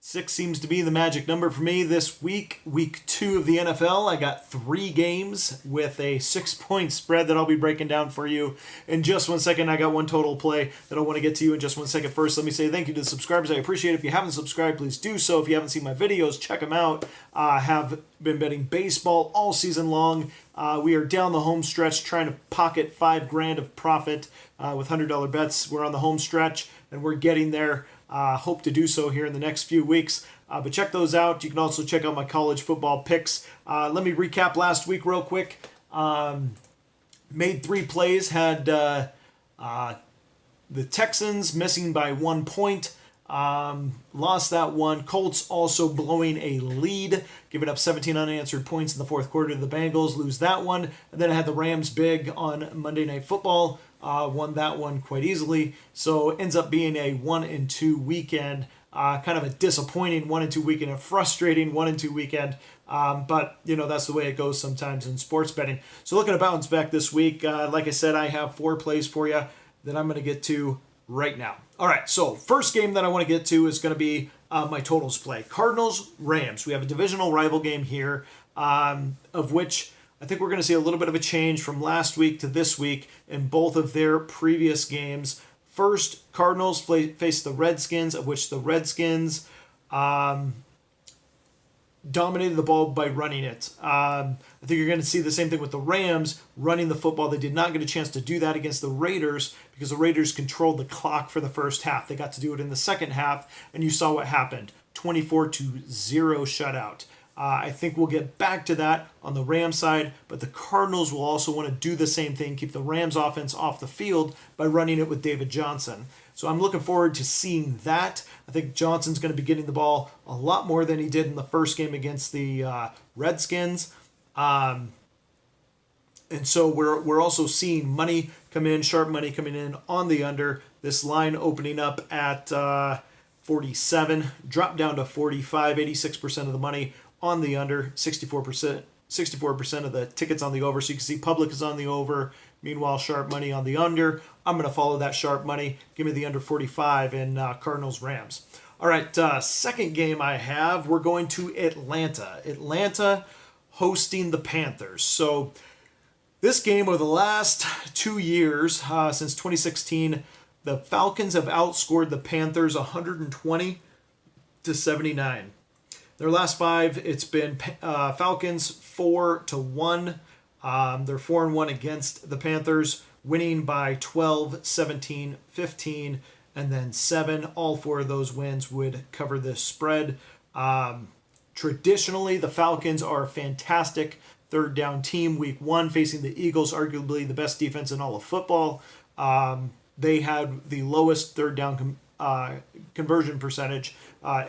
6 seems to be the magic number for me this week. Week 2 of the NFL. I got 3 games with a 6-point spread that I'll be breaking down for you in just 1 second. I got one total play that I want to get to you in just 1 second. First, let me say thank you to the subscribers. I appreciate it. If you haven't subscribed, please do so. If you haven't seen my videos, check them out. I have been betting baseball all season long. We are down the home stretch trying to pocket $5,000 of profit with $100 bets. We're on the home stretch and we're getting there. Hope to do so here in the next few weeks. But check those out. You can also check out my college football picks. Let me recap last week real quick. Made 3 plays. Had the Texans missing by 1 point. Lost that one. Colts also blowing a lead, giving up 17 unanswered points in the fourth quarter to the Bengals. Lose that one. And then I had the Rams big on Monday Night Football. Won that one quite easily. So it ends up being a 1-2 weekend. Kind of a disappointing 1-2 weekend, a frustrating 1-2 weekend. But, that's the way it goes sometimes in sports betting. So looking to bounce back this week, like I said, I have 4 plays for you that I'm going to get to right now. All right, so first game that I want to get to is going to be my totals play. Cardinals-Rams. We have a divisional rival game here, of which I think we're going to see a little bit of a change from last week to this week in both of their previous games. First, Cardinals face the Redskins, of which the Redskins dominated the ball by running it. I think you're going to see the same thing with the Rams running the football. They did not get a chance to do that against the Raiders because the Raiders controlled the clock for the first half. They got to do it in the second half, and you saw what happened. 24-0 shutout. I think we'll get back to that on the Rams side, but the Cardinals will also want to do the same thing, keep the Rams offense off the field by running it with David Johnson. So I'm looking forward to seeing that. I think Johnson's going to be getting the ball a lot more than he did in the first game against the Redskins. And so we're also seeing money come in, sharp money coming in on the under. This line opening up at 47, dropped down to 45, 86% of the money on the under, 64% of the tickets on the over. So you can see public is on the over. Meanwhile, sharp money on the under. I'm going to follow that sharp money. Give me the under 45 in Cardinals-Rams. All right, second game I have, we're going to Atlanta. Atlanta hosting the Panthers. So this game over the last 2 years, since 2016, the Falcons have outscored the Panthers 120-79. Their last 5, it's been Falcons 4-1. They're 4-1 against the Panthers, winning by 12, 17, 15, and then 7. All 4 of those wins would cover this spread. Traditionally, the Falcons are a fantastic third down team. Week 1 facing the Eagles, arguably the best defense in all of football. They had the lowest third down conversion percentage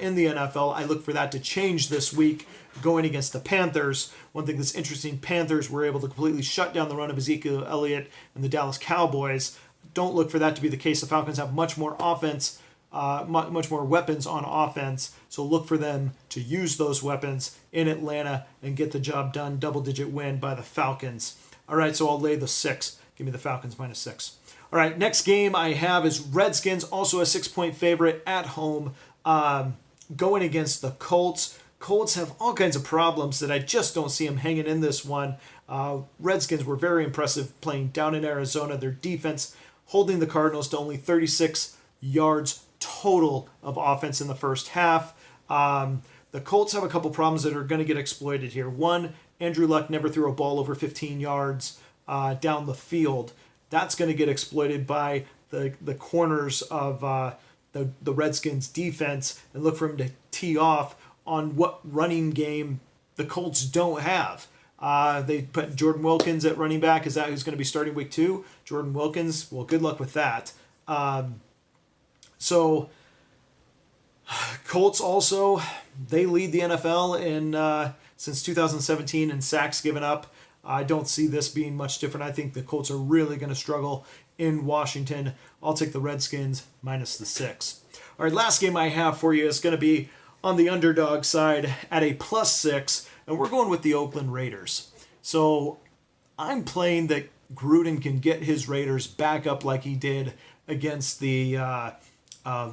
in the NFL. I look for that to change this week going against the Panthers. One thing that's interesting, Panthers were able to completely shut down the run of Ezekiel Elliott and the Dallas Cowboys. Don't look for that to be the case. The Falcons have much more offense, much more weapons on offense, so look for them to use those weapons in Atlanta and get the job done. Double-digit win by the Falcons. All right, so I'll lay the 6. Give me the Falcons -6. All right, next game I have is Redskins, also a 6-point favorite at home, going against the Colts. Colts have all kinds of problems that I just don't see them hanging in this one. Redskins were very impressive playing down in Arizona. Their defense holding the Cardinals to only 36 yards total of offense in the first half. The Colts have a couple problems that are going to get exploited here. One, Andrew Luck never threw a ball over 15 yards down the field. That's going to get exploited by the corners of the Redskins defense, and look for him to tee off on what running game the Colts don't have. They put Jordan Wilkins at running back. Is that who's going to be starting week 2? Jordan Wilkins, well, good luck with that. So Colts also, they lead the NFL in since 2017 in sacks given up. I don't see this being much different. I think the Colts are really going to struggle in Washington. I'll take the Redskins -6. All right, last game I have for you is going to be on the underdog side at a +6, and we're going with the Oakland Raiders. So I'm playing that Gruden can get his Raiders back up like he did against the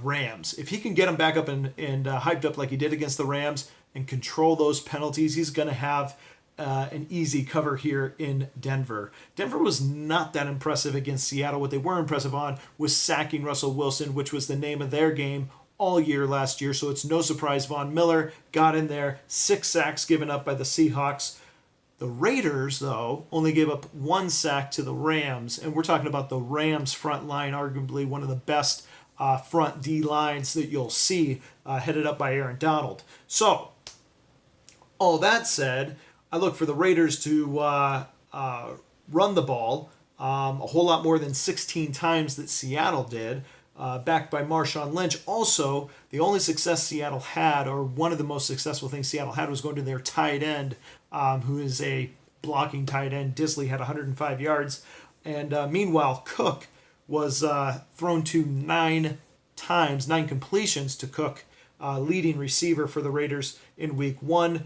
Rams. If he can get them back up and hyped up like he did against the Rams and control those penalties, he's going to have an easy cover here in Denver. Denver was not that impressive against Seattle. What they were impressive on was sacking Russell Wilson, which was the name of their game all year last year. So it's no surprise Von Miller got in there. 6 sacks given up by the Seahawks. The Raiders, though, only gave up 1 sack to the Rams. And we're talking about the Rams front line, arguably one of the best front D lines that you'll see, headed up by Aaron Donald. So, all that said, I look for the Raiders to run the ball a whole lot more than 16 times that Seattle did, backed by Marshawn Lynch. Also, the only success Seattle had, or one of the most successful things Seattle had, was going to their tight end, who is a blocking tight end. Disley had 105 yards. And meanwhile, Cook was thrown to 9 completions to Cook, leading receiver for the Raiders in week 1.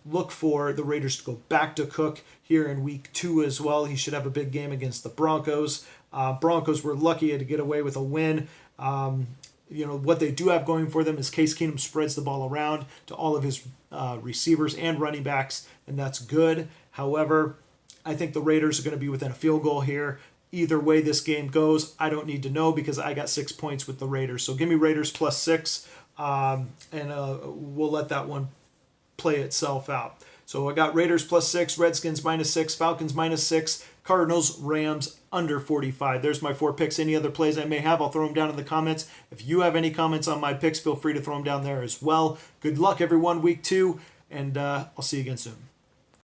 Look for the Raiders to go back to Cook here in week 2 as well. He should have a big game against the Broncos. Broncos were lucky to get away with a win. What they do have going for them is Case Keenum spreads the ball around to all of his receivers and running backs, and that's good. However, I think the Raiders are going to be within a field goal here. Either way this game goes, I don't need to know because I got 6 points with the Raiders. So give me Raiders plus 6, and we'll let that one play itself out. So I got Raiders plus 6, Redskins minus 6, Falcons minus 6, Cardinals, Rams under 45. There's my 4 picks. Any other plays I may have, I'll throw them down in the comments. If you have any comments on my picks, feel free to throw them down there as well. Good luck, everyone, week 2, and I'll see you again soon.